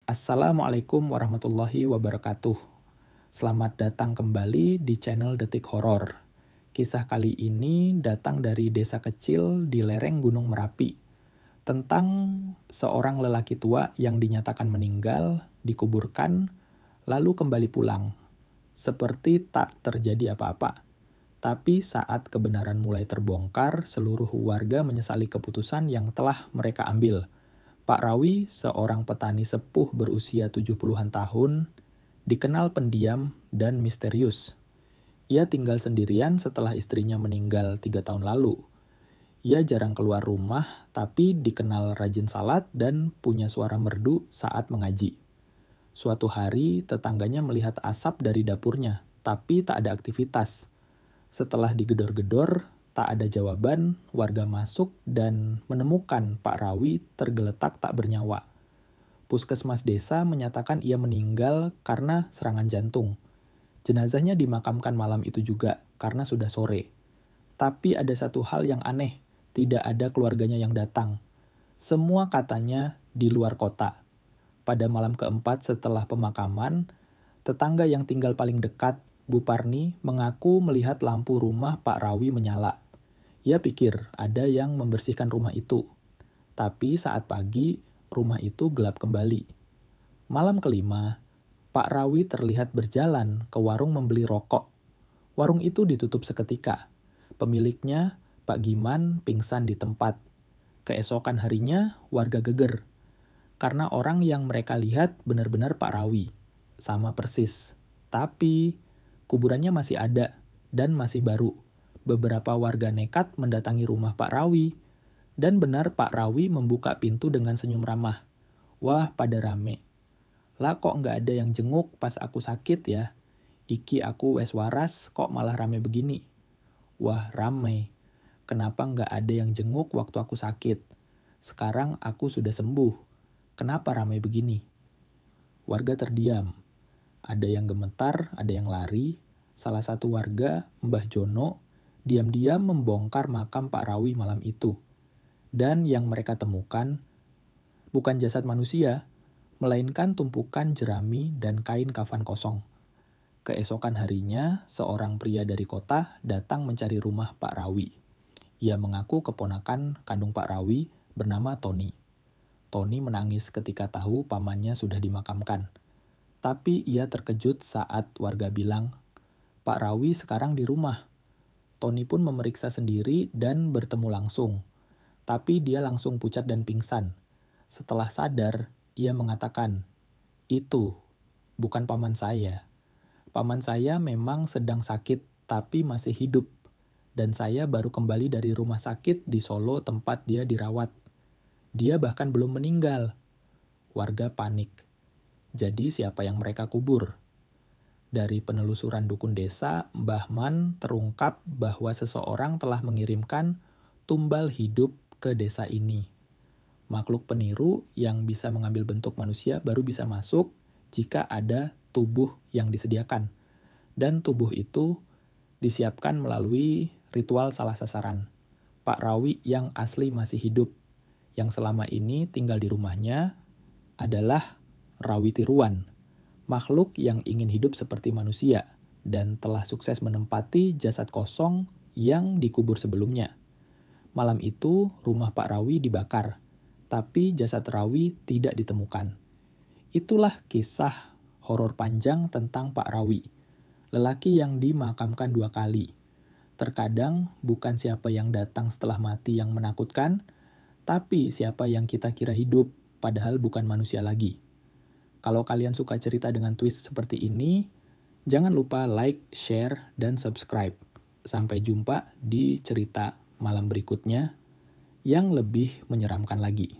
Assalamualaikum warahmatullahi wabarakatuh. Selamat datang kembali di channel Detik Horor. Kisah kali ini datang dari desa kecil di lereng Gunung Merapi. Tentang seorang lelaki tua yang dinyatakan meninggal, dikuburkan, lalu kembali pulang. Seperti tak terjadi apa-apa. Tapi saat kebenaran mulai terbongkar, seluruh warga menyesali keputusan yang telah mereka ambil. Pak Rawi, seorang petani sepuh berusia 70-an tahun, dikenal pendiam dan misterius. Ia tinggal sendirian setelah istrinya meninggal 3 tahun lalu. Ia jarang keluar rumah, tapi dikenal rajin salat dan punya suara merdu saat mengaji. Suatu hari, tetangganya melihat asap dari dapurnya, tapi tak ada aktivitas. Setelah digedor-gedor, tak ada jawaban, warga masuk dan menemukan Pak Rawi tergeletak tak bernyawa. Puskesmas desa menyatakan ia meninggal karena serangan jantung. Jenazahnya dimakamkan malam itu juga karena sudah sore. Tapi ada satu hal yang aneh, tidak ada keluarganya yang datang. Semua katanya di luar kota. Pada malam keempat setelah pemakaman, tetangga yang tinggal paling dekat, Bu Parni, mengaku melihat lampu rumah Pak Rawi menyala. Ia pikir ada yang membersihkan rumah itu. Tapi saat pagi, rumah itu gelap kembali. Malam kelima, Pak Rawi terlihat berjalan ke warung membeli rokok. Warung itu ditutup seketika. Pemiliknya, Pak Giman, pingsan di tempat. Keesokan harinya, warga geger. Karena orang yang mereka lihat benar-benar Pak Rawi. Sama persis. Tapi kuburannya masih ada dan masih baru. Beberapa warga nekat mendatangi rumah Pak Rawi. Dan benar Pak Rawi membuka pintu dengan senyum ramah. Wah, pada rame. Lah kok nggak ada yang jenguk pas aku sakit ya? Iki aku wes waras kok malah rame begini? Wah, rame. Kenapa nggak ada yang jenguk waktu aku sakit? Sekarang aku sudah sembuh. Kenapa rame begini? Warga terdiam. Ada yang gemetar, ada yang lari. Salah satu warga, Mbah Jono, diam-diam membongkar makam Pak Rawi malam itu. Dan yang mereka temukan bukan jasad manusia, melainkan tumpukan jerami dan kain kafan kosong. Keesokan harinya, seorang pria dari kota datang mencari rumah Pak Rawi. Ia mengaku keponakan kandung Pak Rawi bernama Tony. Tony menangis ketika tahu pamannya sudah dimakamkan. Tapi ia terkejut saat warga bilang, Pak Rawi sekarang di rumah. Tony pun memeriksa sendiri dan bertemu langsung. Tapi dia langsung pucat dan pingsan. Setelah sadar, ia mengatakan, itu bukan paman saya. Paman saya memang sedang sakit tapi masih hidup. Dan saya baru kembali dari rumah sakit di Solo tempat dia dirawat. Dia bahkan belum meninggal. Warga panik. Jadi siapa yang mereka kubur? Dari penelusuran dukun desa, Mbah Man terungkap bahwa seseorang telah mengirimkan tumbal hidup ke desa ini. Makhluk peniru yang bisa mengambil bentuk manusia baru bisa masuk jika ada tubuh yang disediakan. Dan tubuh itu disiapkan melalui ritual salah sasaran. Pak Rawi yang asli masih hidup, yang selama ini tinggal di rumahnya, adalah Rawi Tiruan, makhluk yang ingin hidup seperti manusia dan telah sukses menempati jasad kosong yang dikubur sebelumnya. Malam itu, rumah Pak Rawi dibakar, tapi jasad Rawi tidak ditemukan. Itulah kisah horor panjang tentang Pak Rawi, lelaki yang dimakamkan 2 kali. Terkadang bukan siapa yang datang setelah mati yang menakutkan, tapi siapa yang kita kira hidup, padahal bukan manusia lagi. Kalau kalian suka cerita dengan twist seperti ini, jangan lupa like, share, dan subscribe. Sampai jumpa di cerita malam berikutnya yang lebih menyeramkan lagi.